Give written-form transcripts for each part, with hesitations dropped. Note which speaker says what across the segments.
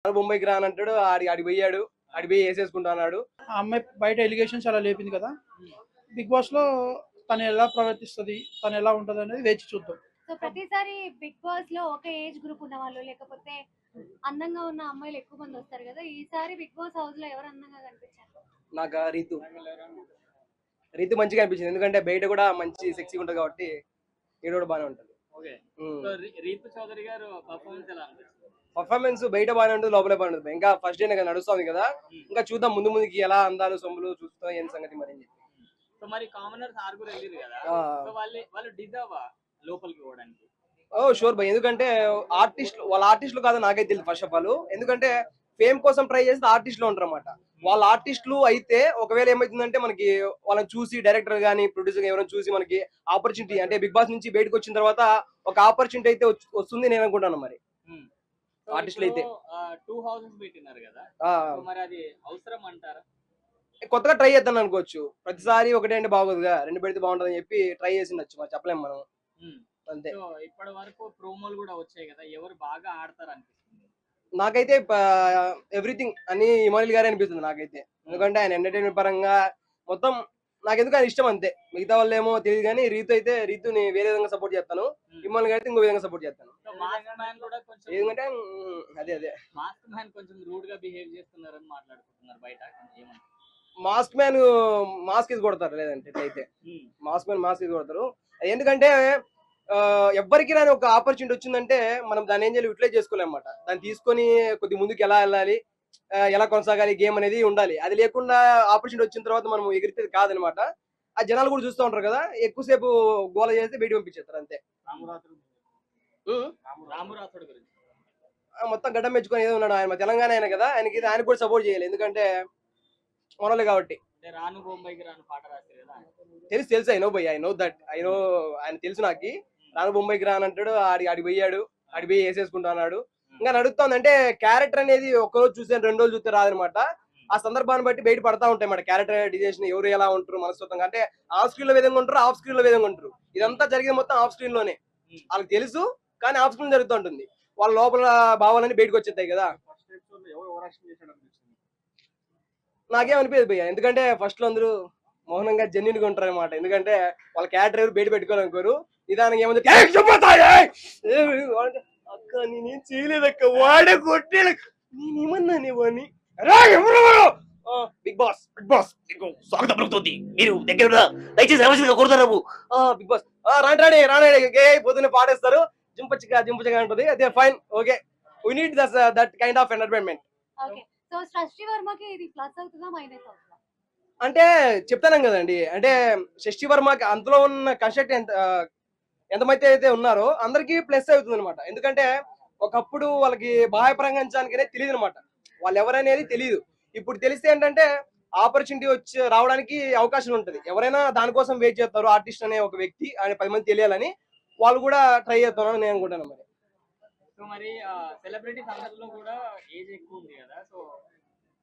Speaker 1: ముంబైకి రానంటాడు, ఆడి పోయాడు, ఆడి పోయి వేసేసుకుంటా అన్నాడు.
Speaker 2: ఆ అమ్మాయి బయట ఎలిగేషన్స్ అలా లేపింది కదా, బిగ్ బాస్ లో తను ఎలా ప్రవర్తిస్తుంది, తను ఎలా ఉంటది అనేది వేచి చూద్దాం.
Speaker 3: సో ప్రతిసారి బిగ్ బాస్ లో ఒక ఏజ్ గ్రూప్ ఉన్న వాళ్ళు లేకపోతే అందంగా ఉన్న అమ్మాయిలు ఎక్కువ మంది వస్తారు కదా, ఈసారి బిగ్ బాస్ హౌస్ లో ఎవరు అందంగా కనిపించారు?
Speaker 1: నాకు రీతు మంచిగా అనిపించింది, ఎందుకంటే బయట కూడా మంచి సెక్సీగా ఉంటుంది కాబట్టి ఈడ కూడా బాగానే ఉంటుంది. పర్ఫార్మెన్స్ బయట బాగానే ఉంటుంది, లోపలే బాగానే ఉంటుంది. ఇంకా ఫస్ట్ డే నడుస్తుంది కదా, ఇంకా చూద్దాం ముందు ముందుకి ఎలా అందాలు సొమ్ములు చూస్తాం ఏం సంగతి మరి.
Speaker 4: సో మరి కామనర్స్ ఆరుగురు వెళ్ళిరు కదా, సో వాళ్ళు డిజర్వ్ లోపలికి పోవడానికి?
Speaker 1: ఓ షూర్ బై, ఎందుకంటే వాళ్ళ ఆర్టిస్టులు కాదు నాకైతే తెలియదు ఫస్ట్ ఆఫ్ ఆల్. ఎందుకంటే ఫేమ్ కోసం ట్రై చేస్తే ఆర్టిస్టులు ఉంటారు అన్నమాట. వాళ్ళ ఆర్టిస్టులు అయితే ఒకవేళ ఏమైతుందంటే మనకి వాళ్ళని చూసి డైరెక్టర్ గానీ ప్రొడ్యూసర్ ఎవరైనా చూసి మనకి ఆపర్చునిటీ అంటే బిగ్ బాస్ నుంచి బయటకు వచ్చిన తర్వాత ఒక ఆపర్చునిటీ అయితే వస్తుంది నేను అనుకుంటాను. మరి ఆర్టిస్టులు అయితే
Speaker 4: 2 houses పెట్టినారు కదా, మరి అది అవసరం అంటారా?
Speaker 1: కొత్తగా ట్రై చేద్దాం అనుకోవచ్చు. ప్రతిసారి ఒకటే అంటే బాగోదుగా, రెండు పెడితే బాగుంటుందని చెప్పి ట్రై చేసిండొచ్చు, మరి చెప్పలేము మనం. అంతే.
Speaker 4: ఇప్పటి వరకు ప్రోమోలు కూడా వచ్చాయి కదా, ఎవరు బాగా ఆడతారు అనిపిస్తుంది?
Speaker 1: నాకైతే ఎవ్రీథింగ్ అని ఇమానుయల్ గారే అనిపిస్తుంది నాకైతే. ఎందుకంటే ఆయన ఎంటర్టైన్మెంట్ పరంగా మొత్తం నాకెందుకు ఆయన ఇష్టం అంతే. మిగతా వాళ్ళు ఏమో తెలియదు కానీ రీతుని వేరే విధంగా సపోర్ట్ చేస్తాను, ఇమానుయల్ గారు అయితే ఇంకో విధంగా సపోర్ట్ చేస్తాను. ఎందుకంటే అదే
Speaker 4: మాస్క్ మ్యాన్ కొంచెం రూడ్ గా బిహేవ్ చేస్తున్నారని మాట్లాడుకుంటున్నారు బయట.
Speaker 1: మాస్క్ మ్యాన్ మాస్క్ ఇది కొడతారు, లేదంటే అయితే మాస్క్ మ్యాన్ మాస్క్ ఇది కొడతారు. ఎందుకంటే ఎవ్వరికి రాని ఒక ఆపర్చునిటీ వచ్చిందంటే మనం దాన్ని ఏం చేయాలి, యూటిలైజ్ చేసుకోలేమన్నమాట. దాన్ని తీసుకొని కొద్ది ముందుకు ఎలా వెళ్ళాలి, ఎలా కొనసాగాలి గేమ్ అనేది ఉండాలి. అది లేకుండా ఆపర్చునిటీ వచ్చిన తర్వాత మనం ఎగిరితే కాదనమాట. ఆ జనాలు కూడా చూస్తూ ఉంటారు కదా, ఎక్కువసేపు గోల చేస్తే బయట పంపించేస్తారు అంతే. మొత్తం గడ్డం మెచ్చుకొని ఏదో ఉన్నాడు ఆయన, తెలంగాణ ఆయన కదా, ఆయన కూడా సపోర్ట్ చేయాలి, ఎందుకంటే మనలే కాబట్టి. తెలుసు ఐ నో దట్ ఆయన తెలుసు నాకు. రాను బొంబాయికి రానంటాడు, ఆడి పోయాడు, ఆడి పోయి వేసేసుకుంటా అన్నాడు. ఇంకా నడుస్తుంది అంటే క్యారెక్టర్ అనేది ఒక్కరోజు చూస్తే 2 రోజులు చూస్తే రాదనమాట. ఆ సందర్భాన్ని బట్టి బయట పడతా ఉంటాయి అన్నమాట. క్యారెక్టర్ డిజైన్ ఎవరు ఎలా ఉంటారు మనస్తత్వంగా, అంటే ఆఫ్ స్క్రీన్ లో విధంగా ఉంటారు, ఆఫ్ స్క్రీన్ లో విధంగా ఉంటారు. ఇదంతా జరిగింది మొత్తం ఆఫ్ స్క్రీన్ లోనే, వాళ్ళకి తెలుసు. కానీ ఆఫ్ స్క్రీన్ జరుగుతూ ఉంటుంది, వాళ్ళ లోపల భావాలన్నీ బయటకు వచ్చేస్తాయి కదా. నాకేమనిపించదు భయ్య, ఎందుకంటే ఫస్ట్ లో అందరూ మౌనంగా జెన్యున్ గా ఉంటారు అనమాట. ఎందుకంటే వాళ్ళ క్యారెక్టర్ ఎవరు బయట పెట్టుకోవాలనుకోరు. నిదానంగా ఏముంది అక్క నేనేం చేయలేదక్క, వాడే కొట్టే నేనేమన్నా నీవని. బిగ్ బాస్ స్వాగతం పలుకుతుంది, మీరు దగ్గర దయచేసి కొడతారు. బిగ్ బాస్ రాండి పొద్దున్నే పాడేస్తారు, జింపచిగా ఉంటుంది. అదే fine, okay. We need that kind of entertainment.
Speaker 3: So షష్ఠి వర్మకి ఇది ప్లస్ అవుతుందా మైనస్ అవుతుందా?
Speaker 1: అంటే చెప్తాను కదండి, అంటే షష్ఠి వర్మకి అంతలో ఉన్న కన్స్ట్రక్ట్ ఎంతమైతే అయితే ఉన్నారో అందరికీ ప్లస్ అవుతుంది అనమాట. ఎందుకంటే ఒకప్పుడు వాళ్ళకి బాహ్య ప్రపంచానికనే తెలియదు అనమాట, వాళ్ళు ఎవరనేది తెలియదు. ఇప్పుడు తెలిస్తే ఏంటంటే ఆపర్చునిటీ వచ్చి రావడానికి అవకాశం ఉంటుంది. ఎవరైనా దానికోసం వెయిట్ చేస్తారు, ఆర్టిస్ట్ అనే ఒక వ్యక్తి ఆయన 10 మంది తెలియాలని వాళ్ళు కూడా ట్రై చేస్తారని నేను అనుకుంటాను. మరి
Speaker 4: సో మరి సెలబ్రిటీస్ అందరిలో కూడా ఏజ్ ఎక్కువ ఉంది కదా, సో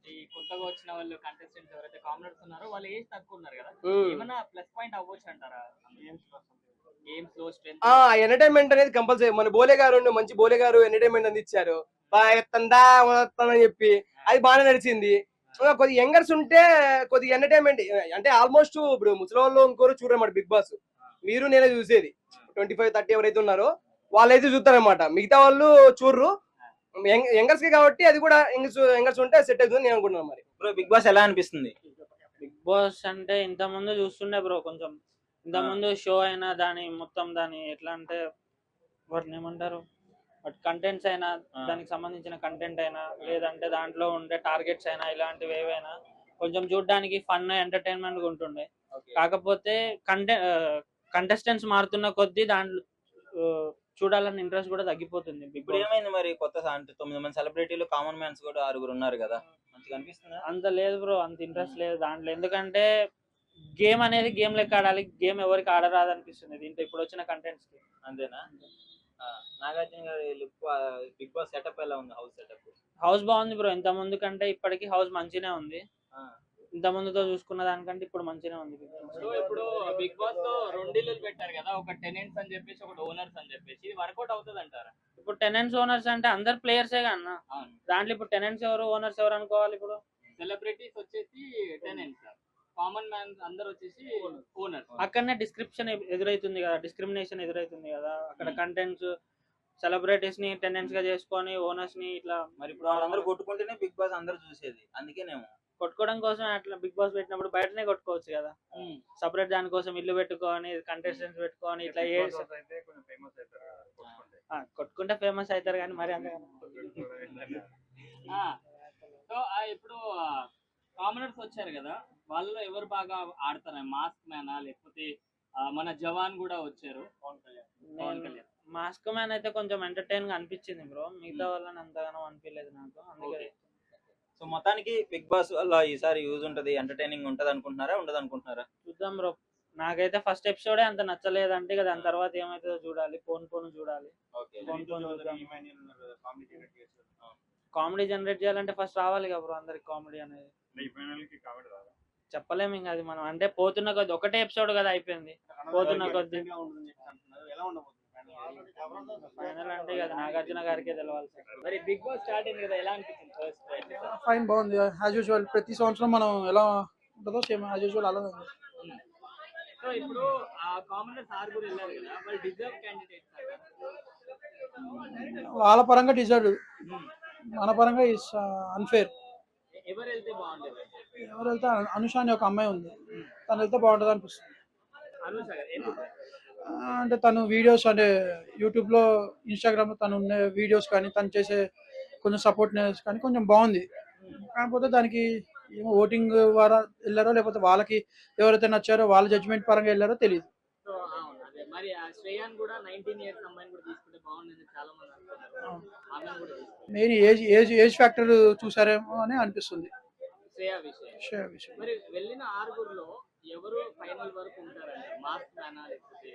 Speaker 4: ఈ కొత్తగా వచ్చిన వాళ్ళు కంటెస్టెంట్స్ ఎవరైతే కామనర్స్ ఉన్నారో వాళ్ళు ఏజ్ తక్కువ ఉన్నారు కదా, ఏమన్నా ప్లస్ పాయింట్ అవ్వచ్చు అంటారా గేమ్స్ లో? స్ట్రెంత్
Speaker 1: ఎంటర్టైన్మెంట్ అనేది కంపల్సరీ. మన బోలే గారు మంచి బోలే గారు ఎంటర్టైన్మెంట్ అందించారు, అని చెప్పి అది బాగానే నడిచింది. కొద్ది యంగర్స్ ఉంటే కొద్దిగా ఎంటర్టైన్మెంట్ అంటే ఆల్మోస్ట్ ఇప్పుడు ముసలి వాళ్ళు ఇంకోరు చూడమాట బిగ్ బాస్. మీరు నేనే చూసేది 25-30 ఎవరైతే ఉన్నారో వాళ్ళైతే చూస్తారనమాట, మిగతా వాళ్ళు చూడరు. యంగర్స్ కి కాబట్టి అది కూడా యంగర్స్ ఉంటే సెట్ అవుతుంది నేను అనుకుంటున్నాను. మరి
Speaker 5: బ్రో బిగ్ బాస్ ఎలా అనిపిస్తుంది?
Speaker 6: బిగ్ బాస్ అంటే ఇంత ముందు చూస్తుండే బ్రో, కొంచెం ఇంత ముందు షో అయినా దాని మొత్తం దాని ఎట్లా అంటే వాటిని ఏమంటారు, బట్ కంటెంట్స్ అయినా దానికి సంబంధించిన కంటెంట్ అయినా లేదంటే దాంట్లో ఉండే టార్గెట్స్ అయినా ఇలాంటివి ఏవైనా కొంచెం చూడడానికి ఫన్ ఎంటర్టైన్మెంట్ ఉంటుండే. కాకపోతే కంటెస్టెంట్స్ మారుతున్న కొద్దీ దాంట్లో చూడాలని ఇంట్రెస్ట్ కూడా తగ్గిపోతుంది.
Speaker 5: ఇప్పుడు ఏమైంది మరి, కొత్త అంటే 9 మంది సెలబ్రిటీలు, కామన్ మ్యాన్స్ కూడా 6 ఉన్నారు కదా, మంచిగా అనిపిస్తుంది?
Speaker 6: అంత లేదు బ్రో, అంత ఇంట్రెస్ట్ లేదు దాంట్లో. ఎందుకంటే గేమ్ అనేది గేమ్ లెక్క ఆడాలి, గేమ్ ఎవరికి ఆడరాదు అనిపిస్తుంది దీంట్లో ఇప్పుడు వచ్చిన కంటెంట్స్ కి.
Speaker 5: అంతేనా? నాగార్జున గారి బిగ్ బాస్ సెటప్ ఎలా ఉంది?
Speaker 6: హౌస్ బాగుంది బ్రో, ఇంత ముందు కంటే ఇప్పటికి హౌస్ మంచినే ఉంది. ఇంత ముందుతో చూసుకున్న దానికంటే ఇప్పుడు మంచిగా ఉంది.
Speaker 4: ఇప్పుడు బిగ్ బాస్ లో 2 ఇల్లులు పెట్టారు కదా, ఒక టెనెంట్స్ అని చెప్పేసి ఒకటి ఓనర్స్ అని చెప్పేసి, ఇది వర్కౌట్ అవుతుంది అంటారా?
Speaker 6: ఇప్పుడు టెనెంట్స్ ఓనర్స్ అంటే అందరు ప్లేయర్సే అన్న.
Speaker 4: అవును.
Speaker 6: దాంట్లో ఇప్పుడు టెనెంట్స్ ఎవరు ఓనర్స్ ఎవరు అనుకోవాలి ఇప్పుడు?
Speaker 4: సెలబ్రిటీస్ వచ్చేసి టెనెంట్స్, కామన్ మ్యాన్ అందరు వచ్చేసి ఓనర్స్.
Speaker 6: అక్కడనే డిస్క్రిప్షన్ ఎదురైతుంది కదా, డిస్క్రిమినేషన్ ఎదురైతుంది కదా. అక్కడ కంటెంట్స్ సెలబ్రిటీస్ ని టెనెంట్స్ గా చేసుకొని ఓనర్స్ ని ఇట్లా
Speaker 5: మరి ఇప్పుడు వాళ్ళందరూ కొట్టుకుంటేనే బిగ్ బాస్ అందరూ చూసేది, అందుకేనేమో.
Speaker 6: కొట్టుకోవడం కోసం అట్లా బిగ్ బాస్ పెట్టినప్పుడు బయటనే కొట్టుకోవచ్చు కదా. సపరేట్ దానికోసం ఇల్లు పెట్టుకొని కంటెస్టెంట్స్ పెట్టుకొని ఇట్లా కొట్టుకుంటే ఫేమస్ అవుతారు కానీ మరి అంత
Speaker 4: సో ఇప్పుడు కామనర్స్ వచ్చారు కదా, వాళ్ళలో ఎవరు బాగా ఆడతారు? మాస్క్ మ్యానా లేకపోతే మన జవాన్ కూడా వచ్చారు, పవన్ కళ్యాణ్.
Speaker 6: మాస్క్ మ్యాన్ అయితే కొంచెం ఎంటర్టైన్ గా అనిపించింది బ్రో, మిగతా వాళ్ళని అంతగానో అనిపించలేదు నాకు, అందుకే.
Speaker 5: సో మొత్తానికి బిగ్ బాస్ వల్ల ఈసారి యూజ్ ఉంటది, ఎంటర్టైనింగ్ ఉంటది అనుకుంటున్నారా, ఉండదు అనుకుంటున్నారా?
Speaker 6: చూద్దాం బ్రో. నాకైతే ఫస్ట్ ఎపిసోడే అంత నచ్చలేదు, అంటే కదా దాని తర్వాత ఏమైతుందో చూడాలి, పోను చూడాలి. కామెడీ జనరేట్ చేయాలంటే ఫస్ట్ రావాలి కదా బ్రో అందరికి కామెడీ అనేది. చెప్పలేము ఇంకా అది మనం, అంటే పోతున్న కొద్ది ఒకటే ఎపిసోడ్ కదా అయిపోయింది, పోతున్న కొద్ది ఫైనల్ అంటే కదా నాగార్జున గారికే తెలవాలి.
Speaker 4: మరి బిగ్ బాస్ స్టార్ట్ అయింది కదా, ఎలా అనిపించింది ఫస్ట్?
Speaker 2: ఫైన్, బాగుంది. యాజ్ యూజువల్ ప్రతి సంవత్సరం మనం ఎలా ఉంటుందో సేమ్ యాజ్ యూజువల్ అలా ఉంది.
Speaker 4: సో ఇప్పుడు ఆ కామనర్స్ ఆరుగురు వెళ్ళారు కదా, వాళ్ళు డిజర్వ్ క్యాండిడేట్స్.
Speaker 2: వాళ్ళ పరంగా డిజర్వ్, మన పరంగా ఇస్ అన్ఫేర్.
Speaker 4: ఎవరు వెళ్తే బాగుంటుంది?
Speaker 2: ఎవరు వెళ్తే అనుష అని ఒక అమ్మాయి ఉంది, తను వెళ్తే బాగుంటుంది అనిపిస్తుంది.
Speaker 4: అనుష గారు ఎందుకు?
Speaker 2: అంటే తను వీడియోస్ అంటే యూట్యూబ్లో ఇన్స్టాగ్రామ్లో తను ఉన్న వీడియోస్ కానీ తను చేసే కొంచెం సపోర్ట్నెస్ కానీ కొంచెం బాగుంది. కాకపోతే దానికి ఏమో ఓటింగ్ ద్వారా వెళ్ళారో లేకపోతే వాళ్ళకి ఎవరైతే నచ్చారో వాళ్ళ జడ్జిమెంట్ పరంగా వెళ్ళారో తెలియదు.
Speaker 4: సో అవును, అదే మరి ఆ శ్రేయాన్ కూడా 19 years అమ్మాయిని కూడా తీసుకుంటే బాగుంటుంది చాలా మంది అనుకుంటున్నారు. ఆమెను కూడా తీసుకుంటారు.
Speaker 2: మెయిన్ ఏజ్ ఫ్యాక్టర్ చూసారేమో అని అనిపిస్తుంది.
Speaker 4: శ్రేయా విషయం. మరి వెళ్ళిన ఆరుగురులో ఎవరు ఫైనల్ వరకు ఉంటారండి? మాస్క్ మ్యానా లేకపోతే?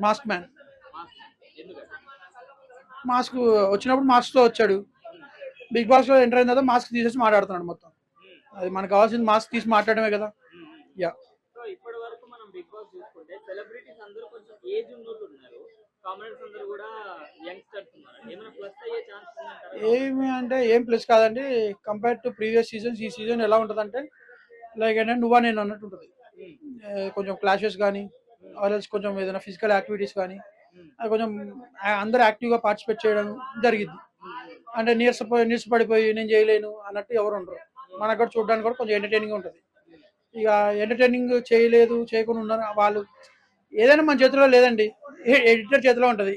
Speaker 2: Mask man.
Speaker 4: ఎందుకంటే
Speaker 2: మాస్క్ వచ్చినప్పుడు మాస్క్తో వచ్చాడు, బిగ్ బాస్లో ఎంటర్ అయిన తర్వాత మాస్క్ తీసేసి మాట్లాడుతున్నాడు మొత్తం. అది మనకు కావాల్సింది మాస్క్ తీసి మాట్లాడమే కదా. యా.
Speaker 4: సో ఇప్పటి వరకు మనం బిగ్ బాస్ చూసుకుంటే సెలబ్రిటీస్ అందరూ కొంచెం ఏజ్ ఉన్నోళ్ళు ఉన్నారు, కామనర్స్ అందరూ కూడా యంగ్స్టర్స్ ఉన్నారు. ఏమైనా ప్లస్ అయ్యే ఛాన్స్ ఉందంటారా?
Speaker 2: ఏమి అంటే ఏం ప్లస్ కాదండి, కంపేర్ టు ప్రీవియస్ సీజన్స్ ఈ సీజన్ ఎలా ఉంటుంది అంటే లైక్ ఏంటంటే నువ్వా నేను అన్నట్టు ఉంటుంది. కొంచెం క్లాషెస్ కానీ ఆర్ఎల్స్ కొంచెం ఏదైనా ఫిజికల్ యాక్టివిటీస్ కానీ అది కొంచెం అందరూ యాక్టివ్గా పార్టిసిపేట్ చేయడం జరిగింది. అంటే నీరసపడిపోయి నేను చేయలేను అన్నట్టు ఎవరు ఉండరు. మనకు కూడా చూడడానికి కూడా కొంచెం ఎంటర్టైనింగ్ ఉంటుంది. ఇక ఎంటర్టైనింగ్ చేయకుండా ఉన్నారు వాళ్ళు. ఏదైనా మన చేతిలో లేదండి, ఎడిటర్ చేతిలో ఉంటుంది.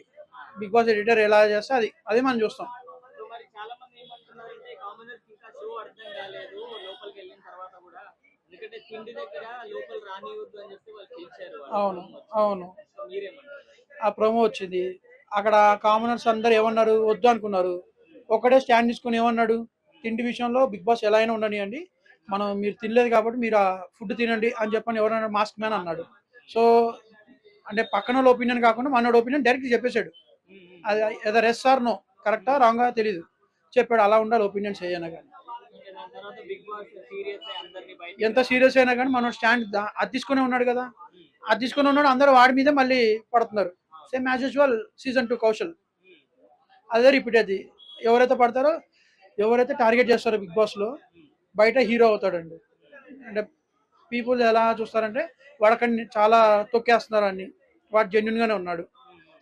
Speaker 2: బిగ్ బాస్ ఎడిటర్ ఎలా చేస్తే అదే మనం చూస్తాం.
Speaker 4: సో మరి చాలా మంది ఏమంటున్నారంటే కామనర్స్ ఇంకా షో అర్థం కాలేదు లోపలికి వెళ్ళిన తర్వాత కూడా, ఎందుకంటే తిండి దగ్గర లోపల రానివద్దు అని చెప్పి వాళ్ళు పిలిచారు.
Speaker 2: అవును.
Speaker 4: మీరేమంటారు?
Speaker 2: ఆ ప్రోమో వచ్చింది అక్కడ, కామనర్స్ అందరు ఏమన్నారు, వద్దు అనుకున్నారు. ఒకటే స్టాండ్ తీసుకుని ఏమన్నాడు, తిండి విషయంలో బిగ్ బాస్ ఎలా అయినా ఉండనియండి, మీరు తినలేదు కాబట్టి మీరు ఆ ఫుడ్ తినండి అని చెప్పని ఎవరన్నా మాస్క్ మ్యాన్ అన్నాడు. సో అంటే పక్కన వాళ్ళ ఒపీనియన్ కాకుండా మనోడు ఒపీనియన్ డైరెక్ట్ చెప్పేశాడు. అది ఏదో రెస్ ఆర్ నో, కరెక్టా రాంగా తెలియదు, చెప్పాడు అలా ఉండాలి ఒపీనియన్స్ ఏదైనా కానీ. ఎంత సీరియస్ అయినా కానీ మనం స్టాండ్ అది తీసుకునే ఉన్నాడు కదా, అది తీసుకుని ఉన్నాడు, అందరూ వాడి మీదే మళ్ళీ పడుతున్నారు. Same as usual season 2 Kaushal అదే రిపీట్. అది ఎవరైతే పడతారో ఎవరైతే టార్గెట్ చేస్తారో బిగ్ బాస్లో బయట హీరో అవుతాడండి. అంటే పీపుల్ ఎలా చూస్తారంటే వాడక్కడిని చాలా తొక్కేస్తున్నారు అని, వాడు జెన్యున్గానే ఉన్నాడు.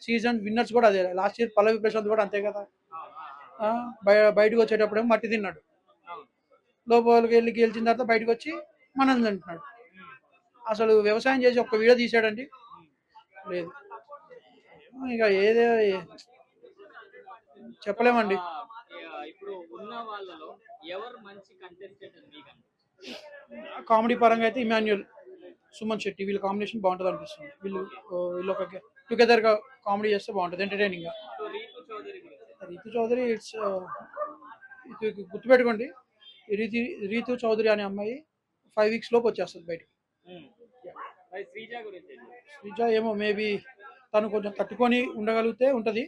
Speaker 2: సీజన్ విన్నర్స్ కూడా అదే. లాస్ట్ ఇయర్ పల్లవి ప్రశాంత్ కూడా అంతే కదా, బయటకు వచ్చేటప్పుడేమో మట్టి తిన్నాడు, లోపలికి వెళ్ళి గెలిచిన తర్వాత బయటకు వచ్చి మనల్ని తింటున్నాడు. అసలు వ్యవసాయం చేసి ఒక్క వీడియో తీసాడండి లేదు. ఇక ఏదో చెప్పలేమండి.
Speaker 4: ఇప్పుడు ఉన్న వాళ్ళలో ఎవరు మంచి కంటెస్టెంట్ అని మీకు అనిపిస్తుంది?
Speaker 2: కామెడీ పరంగా అయితే ఇమాన్యుయల్, సుమన్ శెట్టి వీళ్ళ కాంబినేషన్ బాగుంటుంది అనిపిస్తుంది. వీళ్ళు ఒక టుగెదర్గా కామెడీ చేస్తే బాగుంటుంది, ఎంటర్టైనింగ్గా. రీతు చౌదరి ఇట్స్ గుర్తుపెట్టుకోండి, రీతు చౌదరి అనే అమ్మాయి 5 weeks లోపు వచ్చేస్తుంది బయటికి. శ్రీజ ఏమో మేబీ తను కొంచెం తట్టుకొని ఉండగలిగితే ఉంటుంది,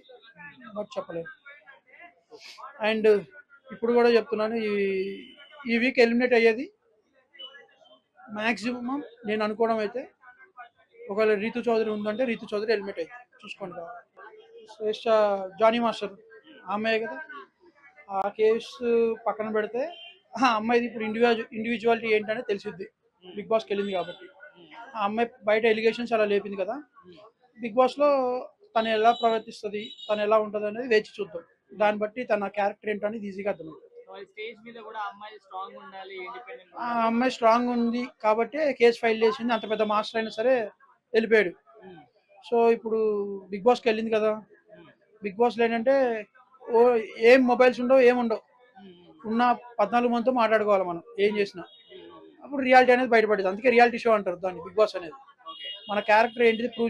Speaker 2: బట్ చెప్పలేదు. అండ్ ఇప్పుడు కూడా చెప్తున్నాను, ఈ వీక్ ఎలిమినేట్ అయ్యేది మ్యాక్సిమం నేను అనుకోవడం అయితే, ఒకవేళ రీతు చౌదరి ఉందంటే రీతు చౌదరి ఎలిమినేట్ అయ్యింది చూసుకోండి. శ్రేష్ఠ జానీ మాస్టర్ ఆ అమ్మాయి కదా. ఆ కేసు పక్కన పెడితే ఆ అమ్మాయిది ఇప్పుడు ఇండివిజువాలిటీ ఏంటనే తెలిసిద్ది, బిగ్ బాస్కి వెళ్ళింది కాబట్టి. ఆ అమ్మాయి బయట ఎలిగేషన్స్ అలా లేపింది కదా, బిగ్ బాస్లో తను ఎలా ప్రవర్తిస్తుంది, తను ఎలా ఉంటుంది అనేది వేచి చూద్దాం. దాన్ని బట్టి తన క్యారెక్టర్ ఏంటో అనేది ఈజీగా అర్థమవుతుంది.
Speaker 4: స్టేజ్ మీద కూడా అమ్మాయి స్ట్రాంగ్ ఉండాలి, ఇండిపెండెంట్
Speaker 2: ఆ అమ్మాయి స్ట్రాంగ్ ఉంది కాబట్టి కేసు ఫైల్ చేసింది. అంత పెద్ద మాస్టర్ అయినా సరే వెళ్ళిపోయాడు. సో ఇప్పుడు బిగ్ బాస్కి వెళ్ళింది కదా, బిగ్ బాస్లో ఏంటంటే ఓ ఏం మొబైల్స్ ఉండవు, ఏముండవు, ఉన్న 14 మందితో మాట్లాడుకోవాలి మనం ఏం చేసినా. అప్పుడు రియాలిటీ అనేది బయటపడేది. అందుకే రియాలిటీ షో అంటారు దాన్ని, బిగ్ బాస్ అనేది. మన క్యారెక్టర్ ఏంటిది ప్రూవ్